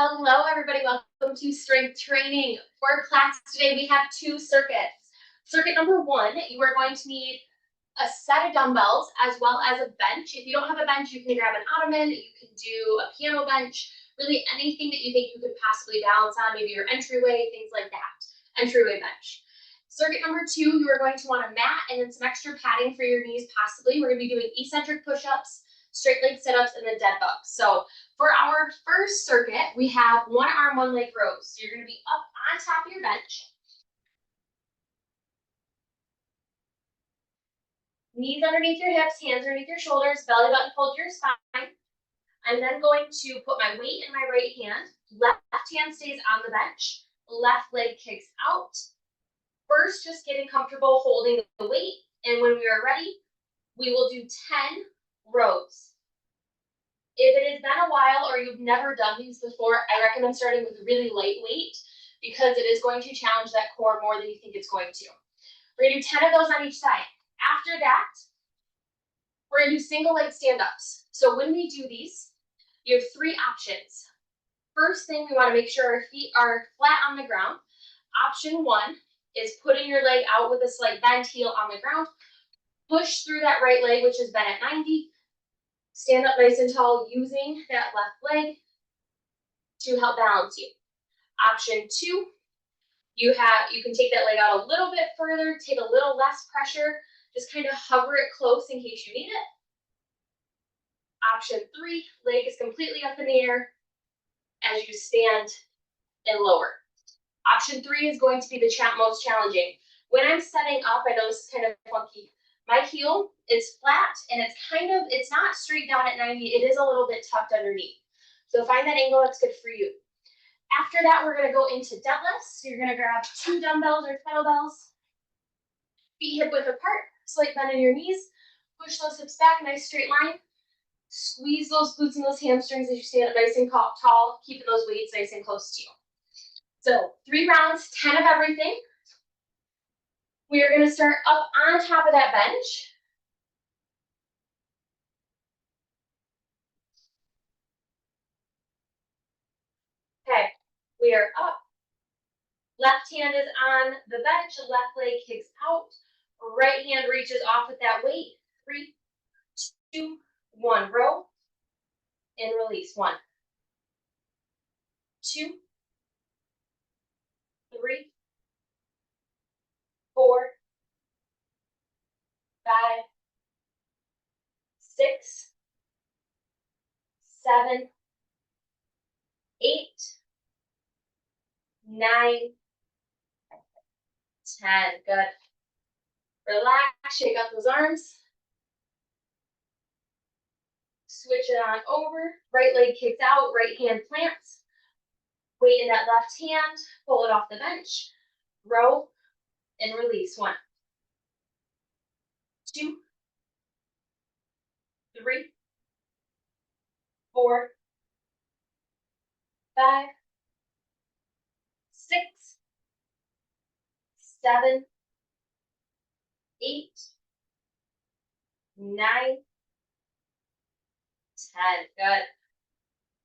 Hello, everybody. Welcome to strength training. For class today, we have two circuits. Circuit number one, you are going to need a set of dumbbells as well as a bench. If you don't have a bench, you can grab an ottoman, you can do a piano bench, really anything that you think you could possibly balance on, maybe your entryway, things like that. Entryway bench. Circuit number two, you are going to want a mat and then some extra padding for your knees, possibly. We're going to be doing eccentric push-ups, straight leg sit-ups, and then dead bugs. So for our first circuit, we have one arm, one leg rows. So you're going to be up on top of your bench. Knees underneath your hips, hands underneath your shoulders, belly button pulled to your spine. I'm then going to put my weight in my right hand. Left hand stays on the bench. Left leg kicks out. First, just getting comfortable holding the weight. And when we are ready, we will do 10 rows. If it has been a while or you've never done these before, I recommend starting with really lightweight because it is going to challenge that core more than you think it's going to. We're going to do 10 of those on each side. After that, we're going to do single leg stand-ups. So when we do these, you have three options. First thing, we want to make sure our feet are flat on the ground. Option one is putting your leg out with a slight bend heel on the ground. Push through that right leg, which is bent at 90. Stand up nice and tall using that left leg to help balance you. Option two, you can take that leg out a little bit further, take a little less pressure, just kind of hover it close in case you need it. Option three, leg is completely up in the air as you stand and lower. Option three is going to be the most challenging. When I'm setting up, I know this is kind of funky. My heel is flat and it's not straight down at 90. It is a little bit tucked underneath. So find that angle that's good for you. After that, we're going to go into deadlifts. So you're going to grab 2 dumbbells or kettlebells, feet hip width apart, slight bend in your knees, push those hips back, nice straight line. Squeeze those glutes and those hamstrings as you stand up nice and tall, keeping those weights nice and close to you. So 3 rounds, 10 of everything. We are going to start up on top of that bench. Okay, we are up. Left hand is on the bench, left leg kicks out. Right hand reaches off with that weight. 3, 2, 1. Row and release. 1, 2, 3, 4, 5, 6, 7, 8, 9, 10. Good. Relax, shake out those arms. Switch it on over. Right leg kicks out, right hand plants. Weight in that left hand, pull it off the bench. Row and release. 1, 2, 3, 4, 5, 6, 7, 8, 9, 10. Good.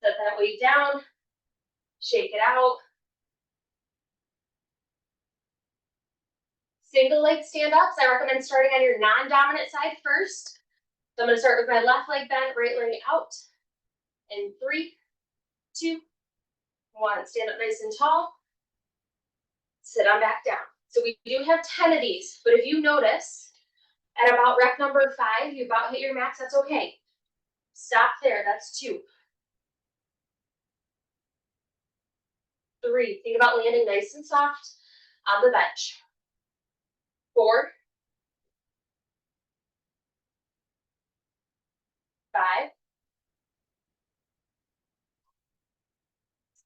Set that weight down. Shake it out. Single leg stand-ups, I recommend starting on your non-dominant side first. So I'm going to start with my left leg bent, right leg out. In 3, 2, 1. Stand up nice and tall. Sit on back down. So we do have 10 of these, but if you notice, at about rep number 5, you about hit your max, that's okay. Stop there, that's 2. 3, think about landing nice and soft on the bench. 4, 5,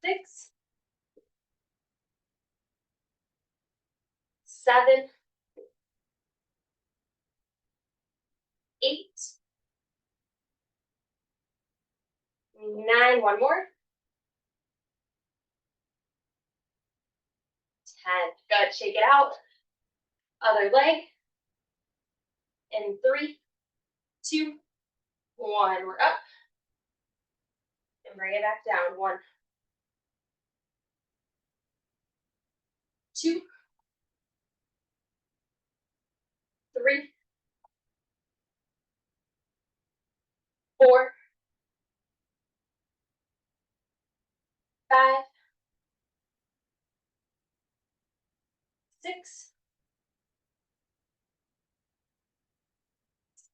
6, 7, 8, 9, one more. 10. Good, shake it out. Other leg. In 3, 2, 1. We're up. And bring it back down. 1, 2, 3, 4, 5, 6,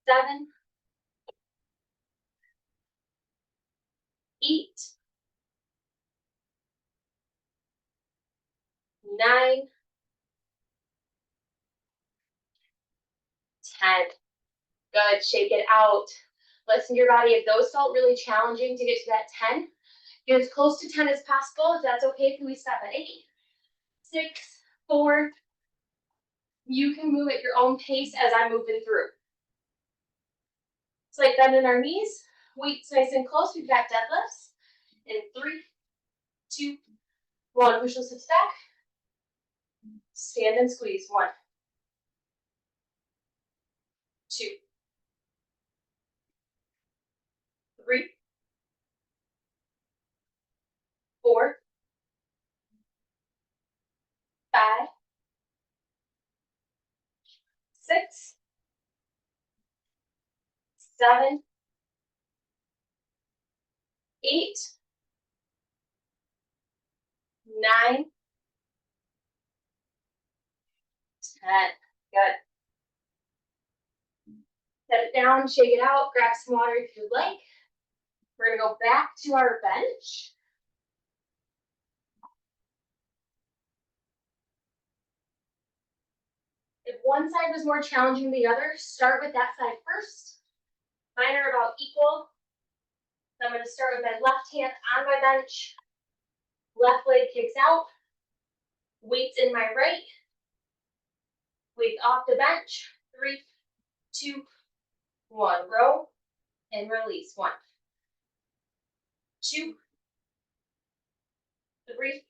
7, 8, 9, 10. Good, shake it out. Listen to your body. If those felt really challenging to get to that 10, get as close to 10 as possible. If that's okay, can we stop at 8, 6, 4. You can move at your own pace as I'm moving through. It's like bending our knees. Weights nice and close. We've got deadlifts. In 3, 2, 1. Push those hips back. Stand and squeeze. 1, 2, 3, 4, 5, 6, 7, 8, 9, 10. Good. Set it down, shake it out, grab some water if you'd like. We're going to go back to our bench. If one side was more challenging than the other, start with that side first. Mine are about equal. So I'm going to start with my left hand on my bench. Left leg kicks out. Weights in my right. Weights off the bench. 3, 2, 1. Row and release. 1, 2, 3,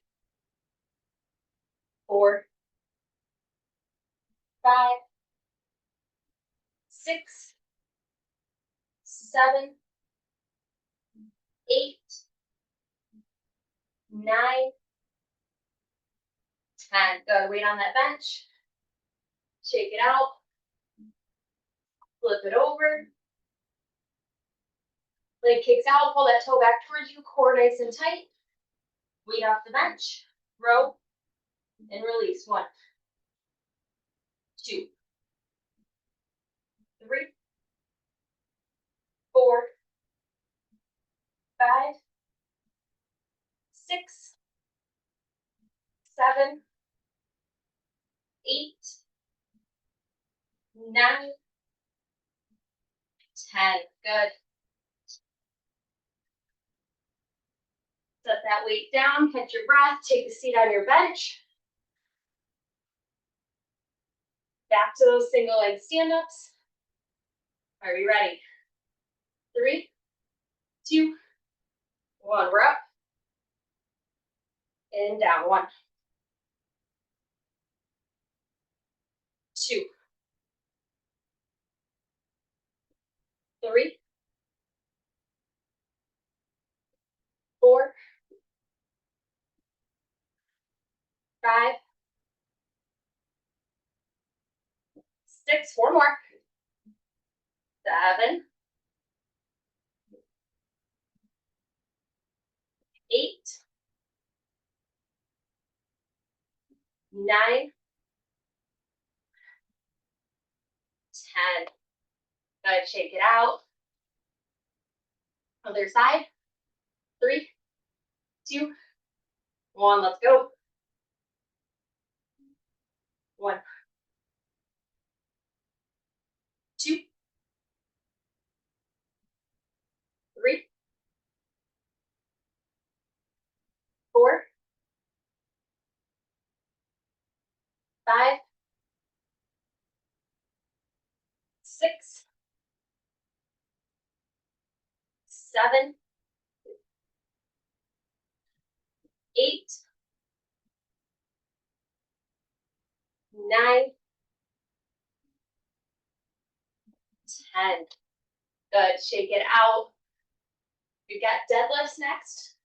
4, 5, 6, 7, 8, 9, 10. Good. Weight on that bench. Shake it out. Flip it over. Leg kicks out. Pull that toe back towards you. Core nice and tight. Weight off the bench. Row and release. 1, 2, 3, 4, 5, 6, 7, 8, 9, 10. Good. Set that weight down, catch your breath, take a seat on your bench. Back to those single leg stand-ups. Are you ready? 3, 2, 1. We're up. And down. 1, 2, 3, 4, 5, 6, 4 more. 7, 8, 9, 10. Good. Shake it out. Other side. 3, 2, 1. Let's go. 1, 2, 3, 4, 5, 6, 7, 8, 9, 10. Good. Shake it out. We've got deadlifts next.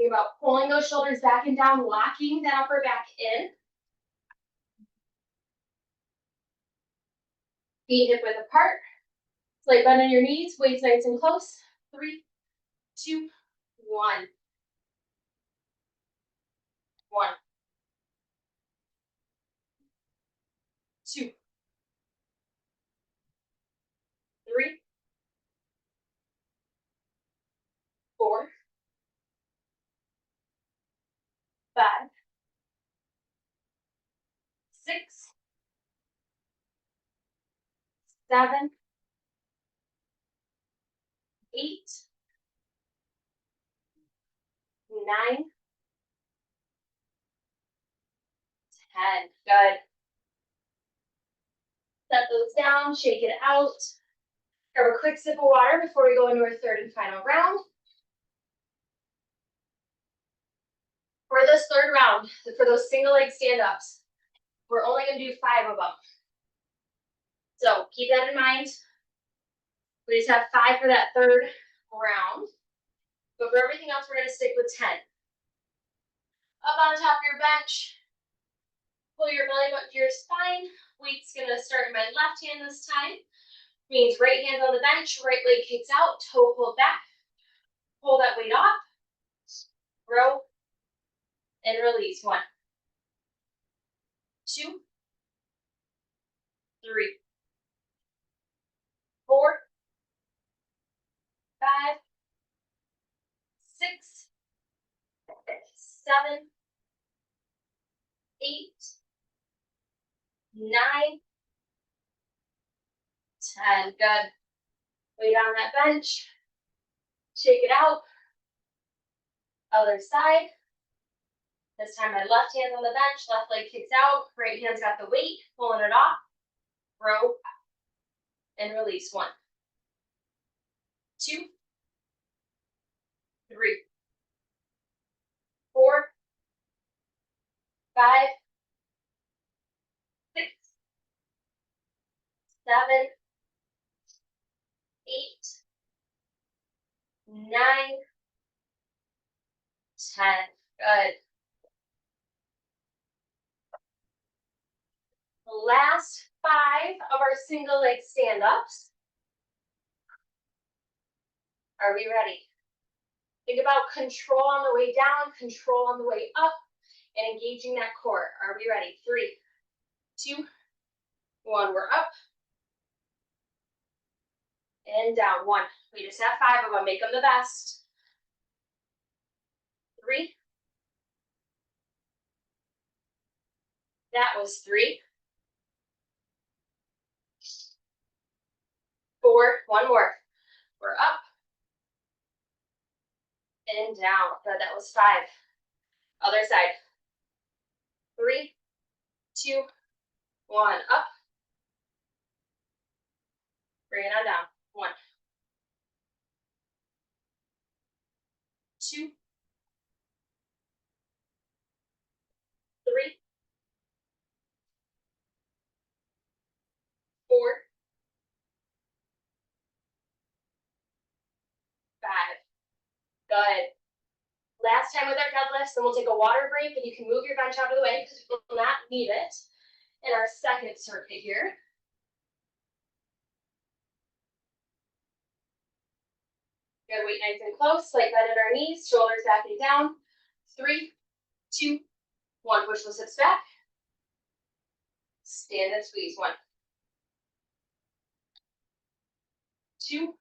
Think about pulling those shoulders back and down, locking that upper back in. Feet hip width apart. Slight bend in your knees, weights nice and close. 3, 2, 1. 1, 2, 3, 4, 5, 6, 7, 8, 9, 10. Good. Set those down, shake it out. Grab a quick sip of water before we go into our third and final round. For this third round, for those single leg stand-ups, we're only going to do 5 of them. So keep that in mind. We just have 5 for that third round. But for everything else, we're going to stick with 10. Up on top of your bench, pull your belly button to your spine. Weight's going to start in my left hand this time. Means right hand on the bench, right leg kicks out, toe pulled back. Pull that weight off. Row and release. 1, 2, 3, 4, 5, 6, 7, 8, 9, 10. Good. Weight on that bench. Shake it out. Other side. This time my left hand's on the bench, left leg kicks out, right hand's got the weight, pulling it off. Row and release. 1, 2, 3, 4, 5, 6, 7, 8, 9, 10. Good. The last 5 of our single leg stand-ups. Are we ready? Think about control on the way down, control on the way up, and engaging that core. Are we ready? 3, 2, 1. We're up. And down. 1. We just have 5 of them. Make them the best. 3. That was 3. 4. 1 more. We're up. And down. Good. That was 5. Other side. 3, 2, 1. Up. Bring it on down. 1, 2, 3, 4, 5. Good. Last time with our deadlifts, then we'll take a water break and you can move your bench out of the way because we will not need it in our second circuit here. Good, weight nice and close, slight bend at our knees, shoulders back and down. 3, 2, 1. Push those hips back. Stand and squeeze. 1, 2,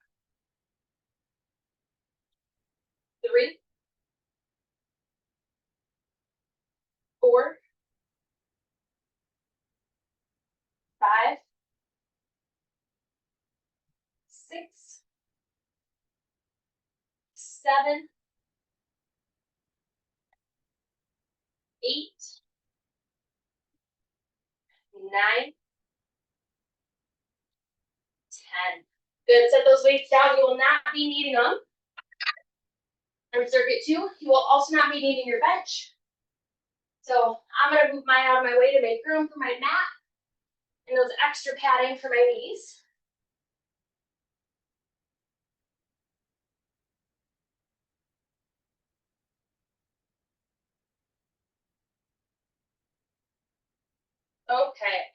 3, 4, 5, 6, 7, 8, 9, 10. Good. Set those weights down. You will not be needing them. And circuit 2, you will also not be needing your bench. So I'm going to move mine out of my way to make room for my mat and those extra padding for my knees. Okay.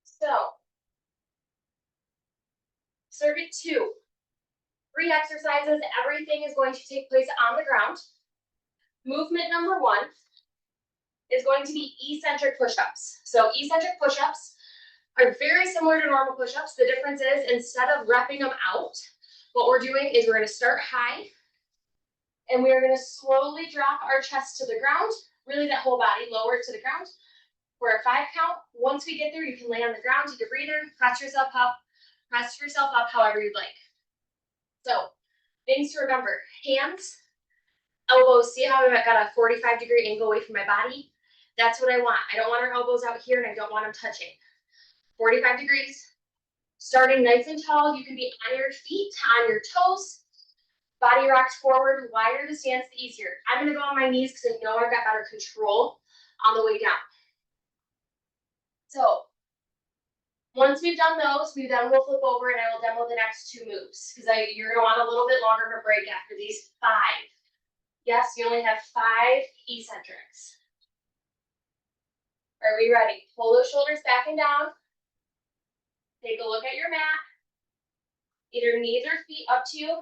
So, circuit 2. 3 exercises. Everything is going to take place on the ground. Movement number 1 is going to be eccentric push-ups. So eccentric push-ups are very similar to normal push-ups. The difference is instead of repping them out, what we're doing is we're going to start high and we're going to slowly drop our chest to the ground, really that whole body lower to the ground. For a 5 count, once we get there, you can lay on the ground, take a breather, press yourself up however you'd like. So things to remember: hands, elbows. See how I've got a 45-degree angle away from my body? That's what I want. I don't want our elbows out here and I don't want them touching. 45 degrees. Starting nice and tall, you can be on your feet, on your toes. Body rocks forward. The wider the stance, the easier. I'm going to go on my knees because I know I've got better control on the way down. So once we've done those, we then will flip over and I will demo the next 2 moves because you're going to want a little bit longer of a break after these 5. Yes, you only have 5 eccentrics. Are we ready? Pull those shoulders back and down. Take a look at your mat. Either knees or feet, up to you.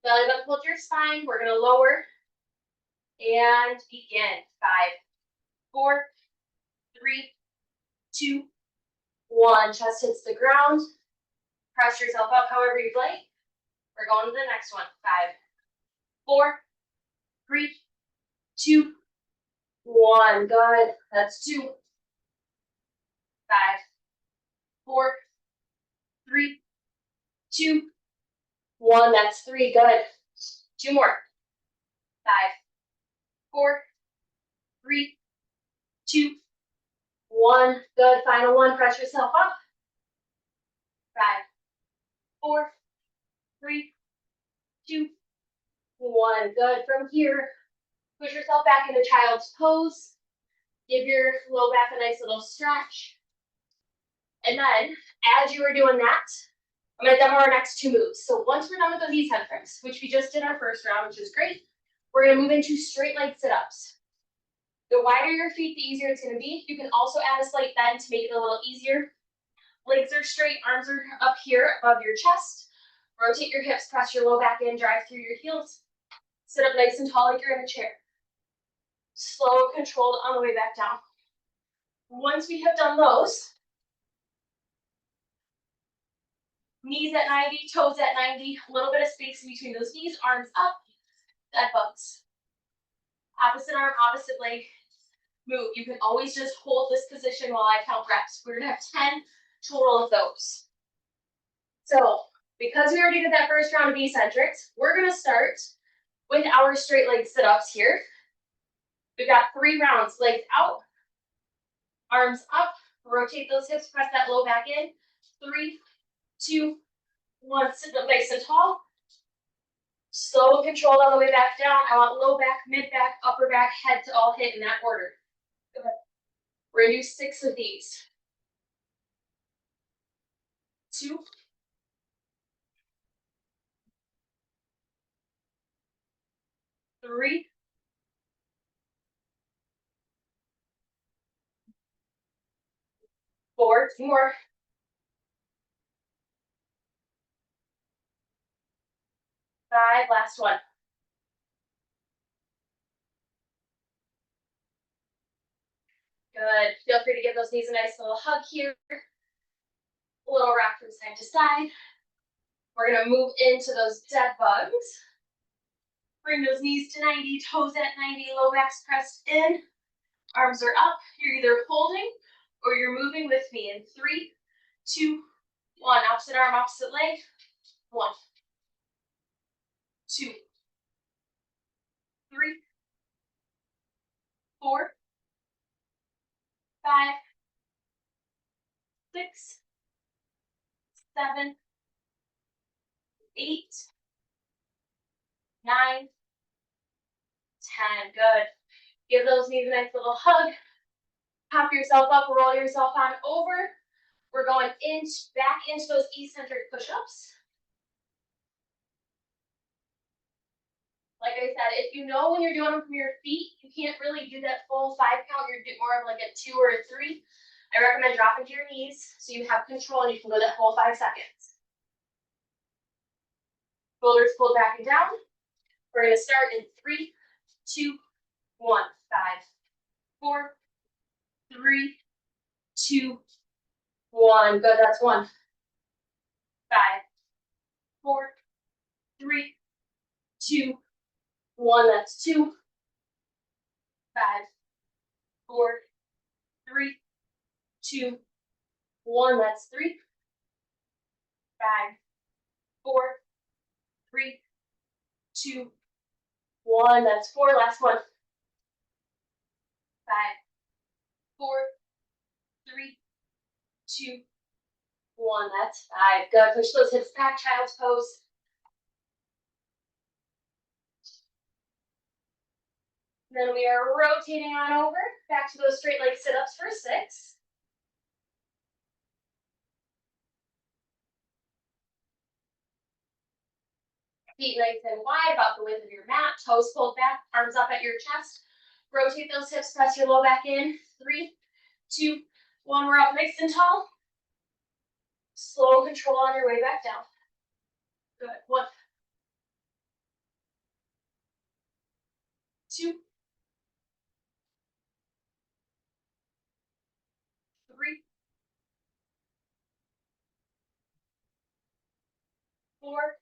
Belly button pull to your spine. We're going to lower and begin. 5, 4, 3, 2, 1. Chest hits the ground. Press yourself up however you'd like. We're going to the next one. 5, 4, 3, 2, 1. Good. That's 2. 5, 4, 3, 2, 1. That's 3. Good. 2 more. 5, 4, 3, 2, 1. Good. Final one. Press yourself up. 5, 4, 3, 2, 1. Good. From here, push yourself back into child's pose. Give your low back a nice little stretch. And then, as you are doing that, I'm going to demo our next 2 moves. So once we're done with those eccentrics, which we just did our first round, which is great, we're going to move into straight leg sit-ups. The wider your feet, the easier it's going to be. You can also add a slight bend to make it a little easier. Legs are straight, arms are up here above your chest. Rotate your hips, press your low back in, drive through your heels. Sit up nice and tall like you're in a chair. Slow and controlled on the way back down. Once we have done those, knees at 90, toes at 90, a little bit of space in between those knees, arms up, dead bugs. Opposite arm, opposite leg move. You can always just hold this position while I count reps. We're going to have 10 total of those. So because we already did that first round of eccentrics, we're going to start with our straight leg sit-ups here. We've got 3 rounds. Legs out, arms up, rotate those hips, press that low back in. 3, 2, 1. Sit up nice and tall. Slow and controlled on the way back down. I want low back, mid back, upper back, head to all hit in that order. Good. We're going to do 6 of these. 2, 3, 4, 2 more. 5, last one. Good. Feel free to give those knees a nice little hug here. A little rock from side to side. We're going to move into those dead bugs. Bring those knees to 90, toes at 90, low back's pressed in. Arms are up. You're either holding or you're moving with me in 3, 2, 1. Opposite arm, opposite leg. 1, 2, 3, 4, 5, 6, 7, 8, 9, 10. Good. Give those knees a nice little hug. Pop yourself up, roll yourself on over. We're going back into those eccentric push-ups. Like I said, if you know when you're doing them from your feet, you can't really do that full 5 count. You're more of like a 2 or a 3. I recommend dropping to your knees so you have control and you can go that whole 5 seconds. Shoulders pulled back and down. We're going to start in 3, 2, 1. 5, 4, 3, 2, 1. Good. That's 1. 5, 4, 3, 2, 1. That's 2. 5, 4, 3, 2, 1. That's 3. 5, 4, 3, 2, 1. That's 4. Last one. 5, 4, 3, 2, 1. That's 5. Good. Push those hips back, child's pose. Then we are rotating on over, back to those straight leg sit-ups for 6. Feet nice and wide, about the width of your mat. Toes pulled back, arms up at your chest. Rotate those hips, press your low back in. 3, 2, 1. We're up nice and tall. Slow control on your way back down. Good. 1, 2, 3, 4,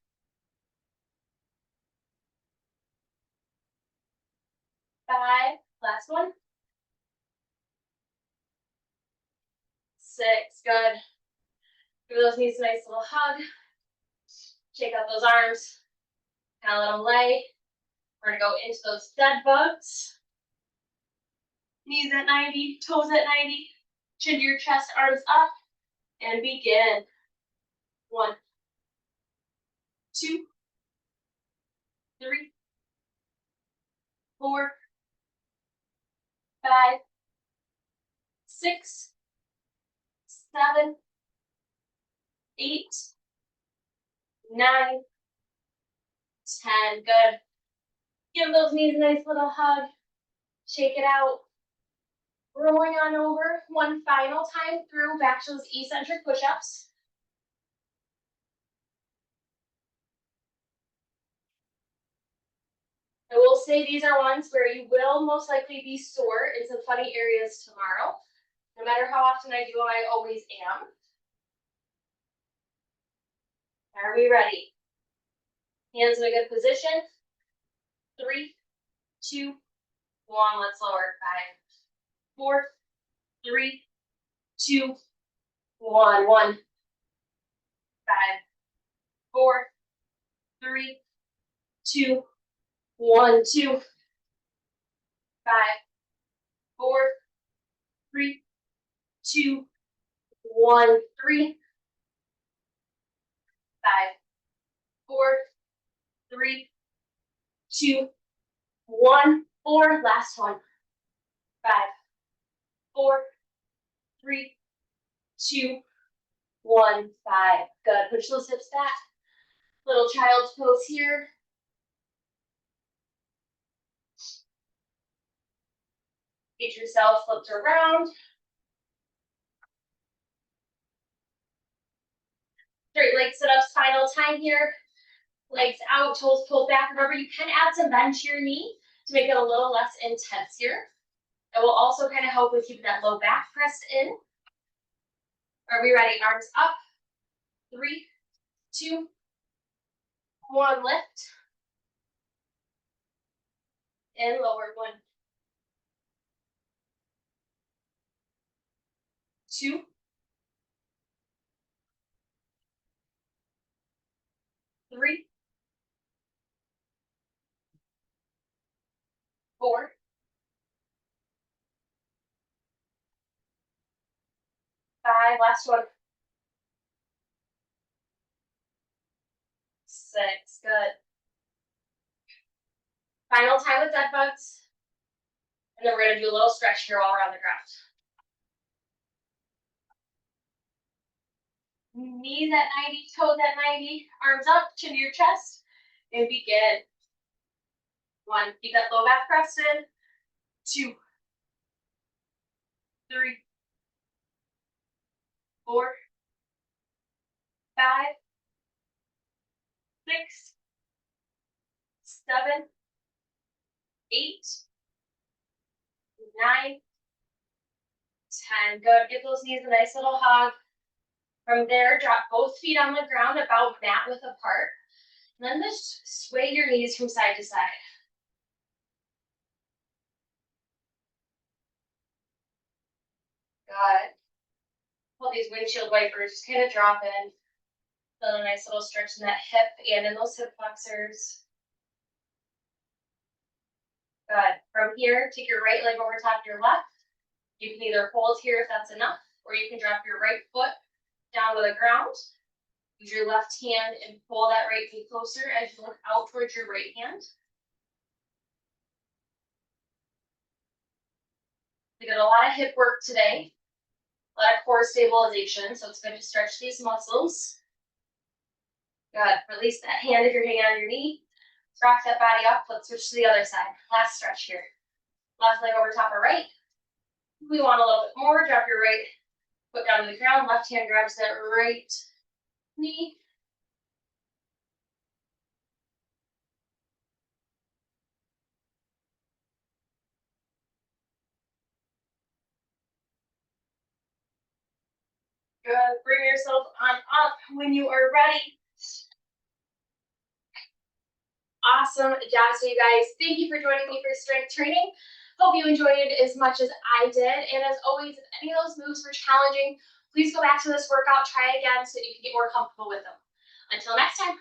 5. Last one. 6. Good. Give those knees a nice little hug. Shake out those arms. Kind of let them lay. We're going to go into those dead bugs. Knees at 90, toes at 90. Chin to your chest, arms up. And begin. 1, 2, 3, 4, 5, 6, 7, 8, 9, 10. Good. Give those knees a nice little hug. Shake it out. Rolling on over. One final time through. Back to those eccentric push-ups. I will say these are ones where you will most likely be sore in some funny areas tomorrow. No matter how often I do them, I always am. Are we ready? Hands in a good position. 3, 2, 1. Let's lower. 5, 4, 3, 2, 1. 1, 5, 4, 3, 2, 1. 2, 5, 4, 3, 2, 1. 3, 5, 4, 3, 2, 1. 4. Last one. 5, 4, 3, 2, 1. 5. Good. Push those hips back. Little child's pose here. Get yourself flipped around. Straight leg sit-ups, final time here. Legs out, toes pulled back. Remember, you can add some bend to your knee to make it a little less intense here. It will also kind of help with keeping that low back pressed in. Are we ready? Arms up. 3, 2, 1. Lift. And lower. 1, 2, 3, 4, 5. Last one. 6. Good. Final time with dead bugs. And then we're going to do a little stretch here while we're on the ground. Knees at 90, toes at 90, arms up, chin to your chest, and begin. 1. Keep that low back pressed in. 2, 3, 4, 5, 6, 7, 8, 9, 10. Good. Give those knees a nice little hug. From there, drop both feet on the ground about mat width apart. And then just sway your knees from side to side. Good. Pull these windshield wipers, just kind of drop in. Feel a nice little stretch in that hip and in those hip flexors. Good. From here, take your right leg over top of your left. You can either hold here if that's enough, or you can drop your right foot down to the ground. Use your left hand and pull that right knee closer as you look out towards your right hand. We got a lot of hip work today, a lot of core stabilization, so it's good to stretch these muscles. Good. Release that hand if you're hanging on your knee. Rock that body up. Let's switch to the other side. Last stretch here. Left leg over top of right. We want a little bit more. Drop your right foot down to the ground. Left hand grabs that right knee. Good. Bring yourself on up when you are ready. Awesome job, so you guys. Thank you for joining me for strength training. Hope you enjoyed it as much as I did. And as always, if any of those moves were challenging, please go back to this workout, try again so that you can get more comfortable with them. Until next time.